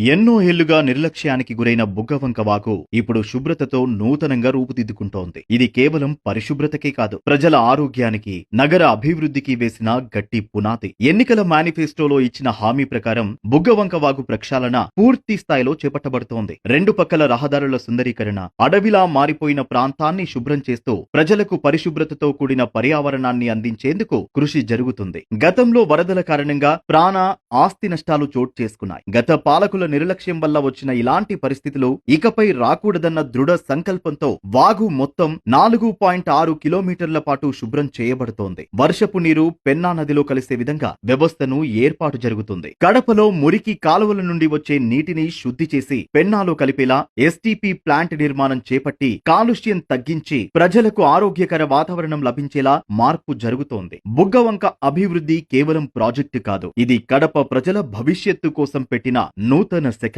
ఎన్నో ఏళ్లుగా నిర్లక్ష్యానికి గురైన బుగ్గవంక వాగు ఇప్పుడు శుభ్రతతో నూతనంగా రూపుదిద్దుకుంటోంది. ఇది కేవలం పరిశుభ్రతకే కాదు, ప్రజల ఆరోగ్యానికి, నగర అభివృద్ధికి వేసిన గట్టి పునాది. ఎన్నికల మేనిఫెస్టోలో ఇచ్చిన హామీ ప్రకారం బుగ్గవంక వాగు ప్రక్షాళన పూర్తి స్థాయిలో చేపట్టబడుతోంది. రెండు పక్కల రహదారుల సుందరీకరణ, అడవిలా మారిపోయిన ప్రాంతాన్ని శుభ్రం చేస్తూ ప్రజలకు పరిశుభ్రతతో కూడిన పర్యావరణాన్ని అందించేందుకు కృషి జరుగుతుంది. గతంలో వరదల కారణంగా ప్రాణ, ఆస్తి నష్టాలు చోటు చేసుకున్నాయి. గత పాలకుల నిర్లక్ష్యం వల్ల వచ్చిన ఇలాంటి పరిస్థితులు ఇకపై రాకూడదన్న దృఢ సంకల్పంతో వాగు మొత్తం 4.6 కిలోమీటర్ల పాటు శుభ్రం చేయబడుతోంది. వర్షపు నీరు పెన్నా నదిలో కలిసే విధంగా వ్యవస్థను ఏర్పాటు జరుగుతుంది. కడపలో మురికి కాలువల నుండి వచ్చే నీటిని శుద్ధి చేసి పెన్నాలో కలిపేలా ఎస్టీపీ ప్లాంట్ నిర్మాణం చేపట్టి కాలుష్యం తగ్గించి ప్రజలకు ఆరోగ్యకర వాతావరణం లభించేలా మార్పు జరుగుతోంది. బుగ్గవంక అభివృద్ధి కేవలం ప్రాజెక్టు కాదు, ఇది కడప ప్రజల భవిష్యత్తు కోసం పెట్టిన నూతన శకం.